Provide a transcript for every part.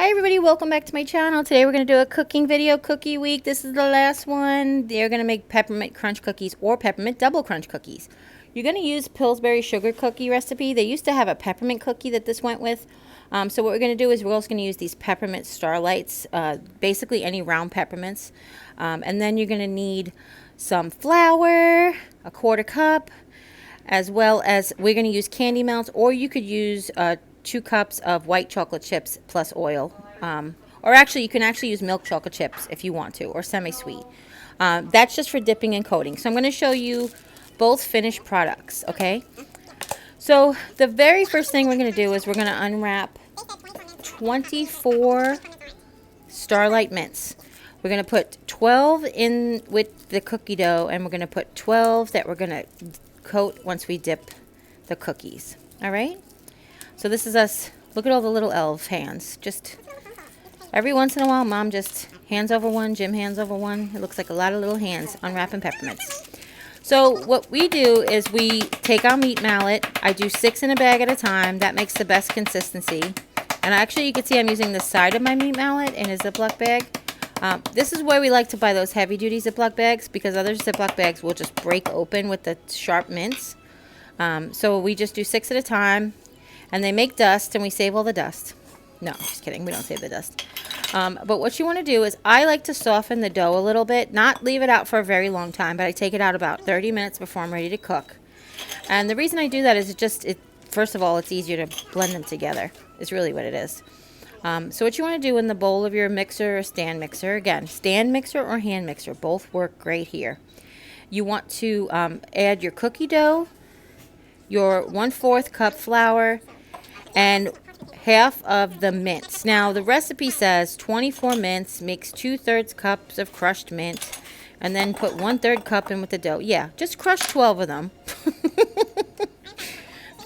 Hi everybody, welcome back to my channel. Today we're going to do a cooking video, cookie week. This is the last one. They're going to make peppermint crunch cookies or peppermint double crunch cookies. You're going to use Pillsbury sugar cookie recipe. They used to have a peppermint cookie that this went with. So what we're going to do is we're also going to use these peppermint starlights, basically any round peppermints. And then you're going to need some flour, a quarter cup, as well as we're going to use candy melts, or you could use 2 cups of white chocolate chips plus oil. Or actually, you can actually use milk chocolate chips if you want to, or semi-sweet. That's just for dipping and coating. So I'm going to show you both finished products, okay? So the very first thing we're going to do is we're going to unwrap 24 Starlight Mints. We're going to put 12 in with the cookie dough, and we're going to put 12 that we're going to coat once we dip the cookies. All right? So this is us. Look at all the little elf hands. Just every once in a while, Mom just hands over one, Jim hands over one. It looks like a lot of little hands unwrapping peppermints. So what we do is we take our meat mallet. I do 6 in a bag at a time. That makes the best consistency. And actually, you can see I'm using the side of my meat mallet in a Ziploc bag. This is where we like to buy those heavy-duty Ziploc bags, because other Ziploc bags will just break open with the sharp mints. So we just do 6 at a time. And they make dust, and we save all the dust. No, just kidding. We don't save the dust. But what you want to do is, I like to soften the dough a little bit. Not leave it out for a very long time, but I take it out about 30 minutes before I'm ready to cook. And the reason I do that is first of all, it's easier to blend them together. It's really what it is. So what you want to do in the bowl of your mixer or stand mixer, again, stand mixer or hand mixer, both work great here. You want to add your cookie dough, your 1/4 cup flour, and half of the mints. Now, the recipe says 24 mints, mix 2/3 cups of crushed mint, and then put 1/3 cup in with the dough. Yeah, just crush 12 of them.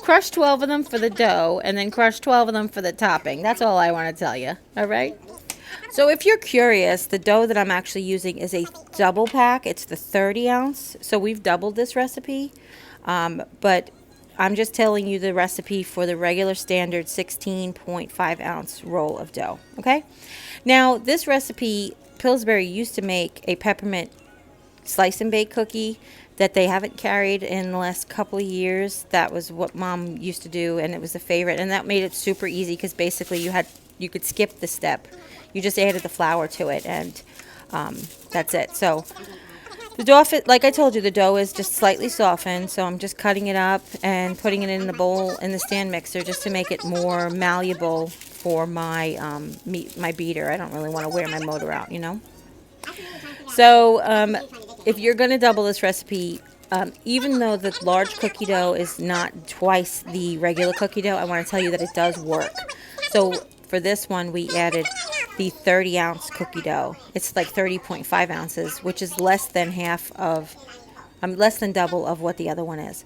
Crush 12 of them for the dough, and then crush 12 of them for the topping. That's all I want to tell you, all right? So if you're curious, the dough that I'm actually using is a double pack. It's the 30 ounce, so we've doubled this recipe, but I'm just telling you the recipe for the regular standard 16.5 ounce roll of dough, okay? Now, this recipe, Pillsbury used to make a peppermint slice and bake cookie that they haven't carried in the last couple of years. That was what Mom used to do, and it was a favorite, and that made it super easy, because basically you could skip the step. You just added the flour to it, and that's it. So the dough, like I told you, the dough is just slightly softened, so I'm just cutting it up and putting it in the bowl in the stand mixer just to make it more malleable for my my beater. I don't really want to wear my motor out, you know. So if you're going to double this recipe, even though the large cookie dough is not twice the regular cookie dough, I want to tell you that it does work. So for this one, we added the 30 ounce cookie dough. It's like 30.5 ounces, which is less than less than double of what the other one is.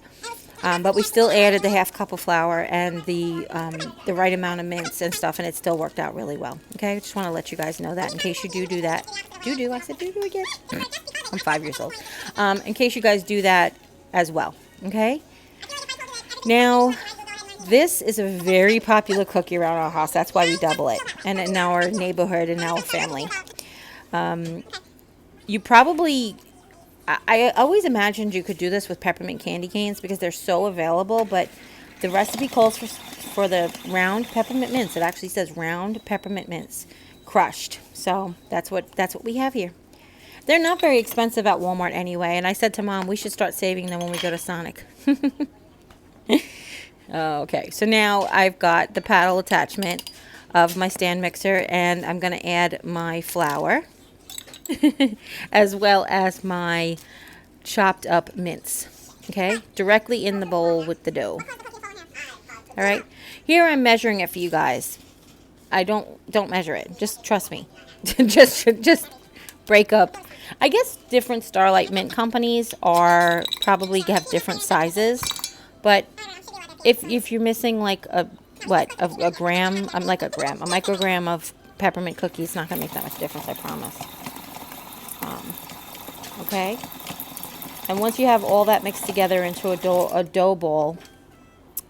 But we still added the half cup of flour and the right amount of mints and stuff, and it still worked out really well. Okay, I just want to let you guys know that in case you do that. I said do again. I'm 5 years old. In case you guys do that as well. Okay. Now, this is a very popular cookie around our house. That's why we double it, and in our neighborhood and our family. You probably, I always imagined you could do this with peppermint candy canes because they're so available, but the recipe calls for the round peppermint mints. It actually says round peppermint mints, crushed. So that's what we have here. They're not very expensive at Walmart anyway, and I said to Mom, we should start saving them when we go to Sonic. Okay, so now I've got the paddle attachment of my stand mixer, and I'm going to add my flour as well as my chopped up mints, okay, directly in the bowl with the dough. All right, here I'm measuring it for you guys. I don't measure it, just trust me. just break up. I guess different Starlight mint companies probably have different sizes, but if you're missing like a gram, a microgram of peppermint cookie, it's not gonna make that much difference, I promise. Okay, and once you have all that mixed together into a dough ball,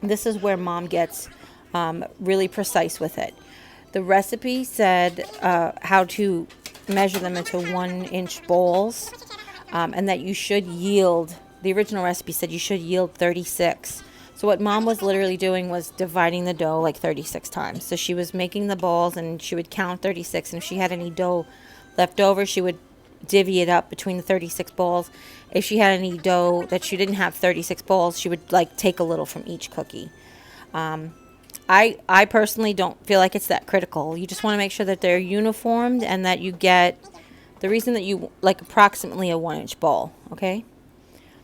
this is where Mom gets really precise with it. The recipe said how to measure them into 1-inch bowls, and that you should yield, the original recipe said you should yield 36. So what Mom was literally doing was dividing the dough like 36 times. So she was making the balls and she would count 36, and if she had any dough left over, she would divvy it up between the 36 balls. If she had any dough that she didn't have 36 balls, she would like take a little from each cookie. I personally don't feel like it's that critical. You just want to make sure that they're uniformed and that you get the reason that you like approximately a 1-inch ball, okay?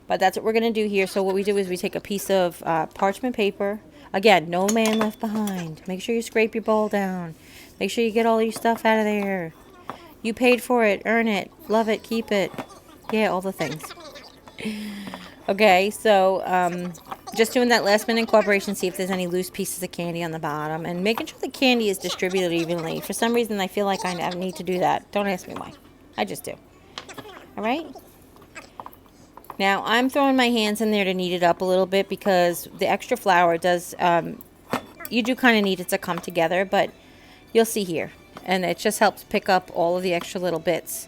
But that's what we're going to do here. So what we do is we take a piece of parchment paper. Again, no man left behind. Make sure you scrape your bowl down. Make sure you get all your stuff out of there. You paid for it. Earn it. Love it. Keep it. Yeah, all the things. Okay, so just doing that last minute incorporation, see if there's any loose pieces of candy on the bottom, and making sure the candy is distributed evenly. For some reason, I feel like I need to do that. Don't ask me why. I just do. All right? Now, I'm throwing my hands in there to knead it up a little bit because the extra flour does, you do kind of need it to come together, but you'll see here. And it just helps pick up all of the extra little bits.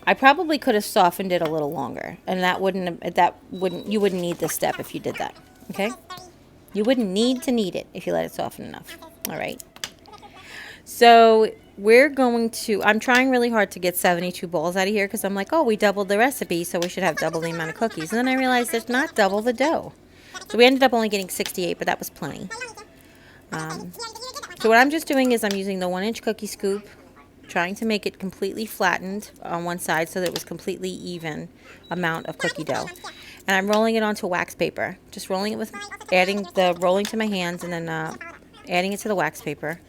I probably could have softened it a little longer, and you wouldn't need this step if you did that, okay? You wouldn't need to knead it if you let it soften enough, all right? So I'm trying really hard to get 72 balls out of here because I'm like, oh, we doubled the recipe, so we should have double the amount of cookies. And then I realized there's not double the dough. So we ended up only getting 68, but that was plenty. So what I'm just doing is I'm using the 1-inch cookie scoop, trying to make it completely flattened on one side so that it was completely even amount of cookie dough. And I'm rolling it onto wax paper. Just rolling it with, adding the rolling to my hands and then adding it to the wax paper.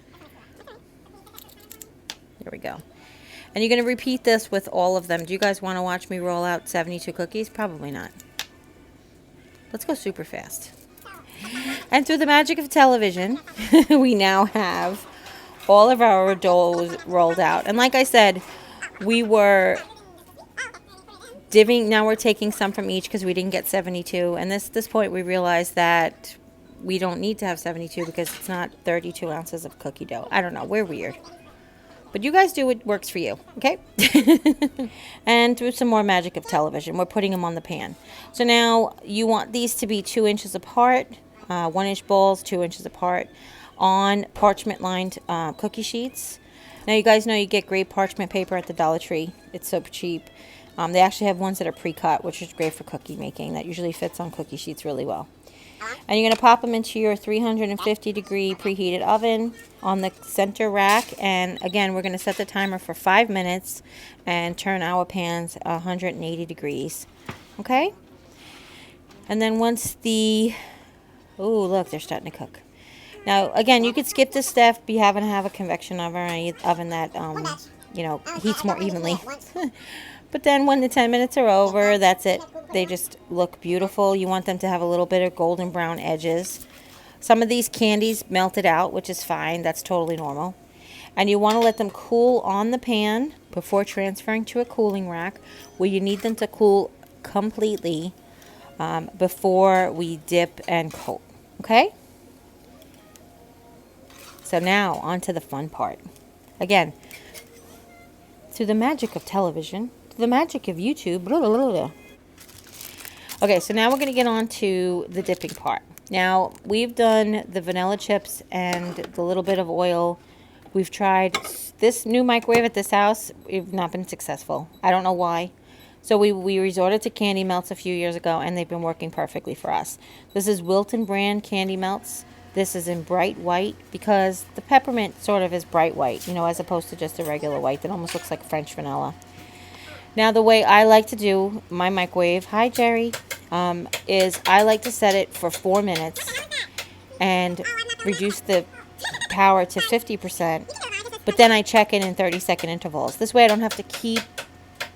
There we go. And you're going to repeat this with all of them. Do you guys want to watch me roll out 72 cookies? Probably not. Let's go super fast. And through the magic of television, we now have all of our doughs rolled out. And like I said, we were now we're taking some from each because we didn't get 72. And this point we realized that we don't need to have 72 because it's not 32 ounces of cookie dough. I don't know. We're weird. But you guys do what works for you, okay? And through some more magic of television, we're putting them on the pan. So now you want these to be 2 inches apart, 1-inch balls, 2 inches apart, on parchment-lined cookie sheets. Now you guys know you get great parchment paper at the Dollar Tree. It's so cheap. They actually have ones that are pre-cut, which is great for cookie making. That usually fits on cookie sheets really well. And you're going to pop them into your 350-degree preheated oven on the center rack. And again, we're going to set the timer for 5 minutes and turn our pans 180 degrees. Okay? And then once oh, look, they're starting to cook. Now, again, you could skip this step if you happen to have a convection oven or any oven that, heats more evenly. But then when the 10 minutes are over, that's it. They just look beautiful. You want them to have a little bit of golden brown edges. Some of these candies melted out, which is fine. That's totally normal. And you want to let them cool on the pan before transferring to a cooling rack where you need them to cool completely before we dip and coat. Okay? So now on to the fun part. Again, through the magic of television, the magic of YouTube. Blah, blah, blah, blah. Okay, so now we're going to get on to the dipping part. Now, we've done the vanilla chips and the little bit of oil. We've tried this new microwave at this house. We've not been successful. I don't know why. So we resorted to candy melts a few years ago, and they've been working perfectly for us. This is Wilton brand candy melts. This is in bright white because the peppermint sort of is bright white, as opposed to just a regular white that almost looks like French vanilla. Now, the way I like to do my microwave, hi Jerry, is I like to set it for 4 minutes and reduce the power to 50%, but then I check it in 30-second intervals. This way I don't have to keep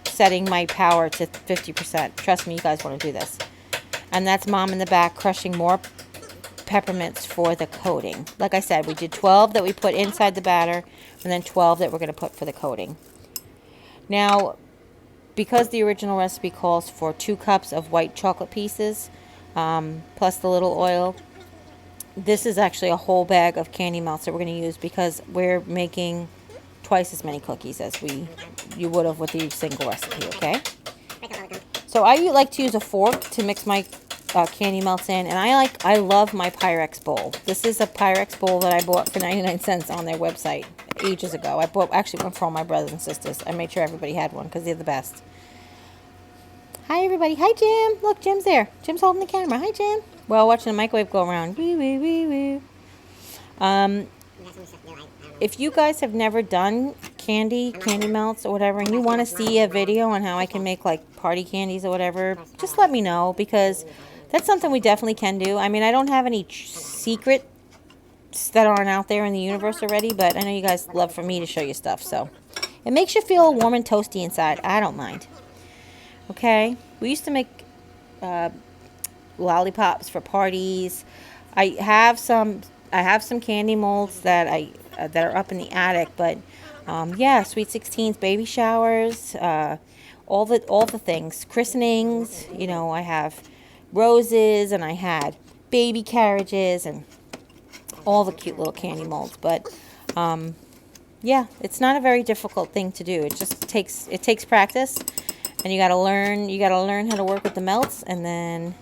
setting my power to 50%. Trust me, you guys want to do this. And that's Mom in the back crushing more peppermints for the coating. Like I said, we did 12 that we put inside the batter and then 12 that we're going to put for the coating. Now, because the original recipe calls for 2 cups of white chocolate pieces plus the little oil, this is actually a whole bag of candy melts that we're going to use because we're making twice as many cookies as you would have with the single recipe, okay? So I like to use a fork to mix my candy melts in, and I love my Pyrex bowl. This is a Pyrex bowl that I bought for 99 cents on their website ages ago. I bought actually one for all my brothers and sisters. I made sure everybody had one because they're the best. Hi everybody. Hi Jim. Look, Jim's there. Jim's holding the camera. Hi Jim. Well, watching the microwave go around. Wee wee wee wee. If you guys have never done candy melts or whatever, and you want to see a video on how I can make like party candies or whatever, just let me know, because that's something we definitely can do. I mean, I don't have any secrets that aren't out there in the universe already, but I know you guys love for me to show you stuff, so it makes you feel warm and toasty inside. I don't mind. Okay, we used to make lollipops for parties. I have some candy molds that are up in the attic, but yeah, sweet 16s, baby showers, all the things, christenings. You know, I have roses, and I had baby carriages, and all the cute little candy molds. But yeah, it's not a very difficult thing to do. It just takes practice, and you got to learn how to work with the melts, and then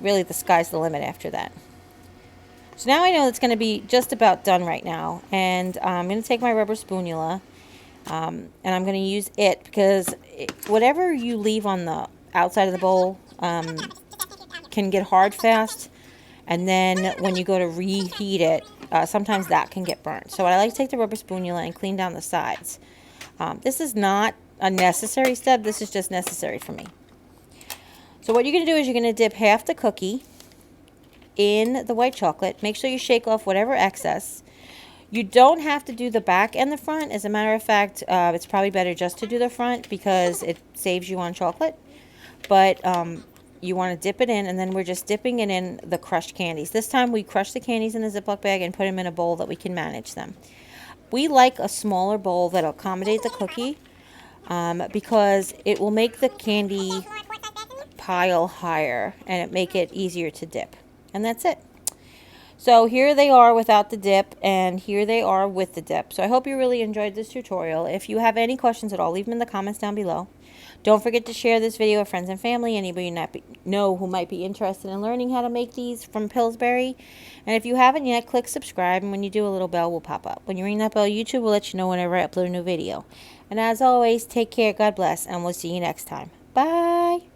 really the sky's the limit after that. So now I know it's going to be just about done right now, and I'm going to take my rubber spoonula, and I'm going to use it because whatever you leave on the outside of the bowl can get hard fast, and then when you go to reheat it, sometimes that can get burnt. So I like to take the rubber spoonula and clean down the sides. This is not a necessary step. This is just necessary for me. So what you're going to do is you're going to dip half the cookie in the white chocolate. Make sure you shake off whatever excess. You don't have to do the back and the front. As a matter of fact, it's probably better just to do the front because it saves you on chocolate. But you want to dip it in, and then we're just dipping it in the crushed candies. This time we crush the candies in a Ziploc bag and put them in a bowl that we can manage them. We like a smaller bowl that'll accommodate the cookie because it will make the candy pile higher and it make it easier to dip. And that's it. So here they are without the dip, and here they are with the dip. So I hope you really enjoyed this tutorial. If you have any questions at all, leave them in the comments down below. Don't forget to share this video with friends and family, anybody you know who might be interested in learning how to make these from Pillsbury. And if you haven't yet, click subscribe, and when you do, a little bell will pop up. When you ring that bell, YouTube will let you know whenever I upload a new video. And as always, take care, God bless, and we'll see you next time. Bye!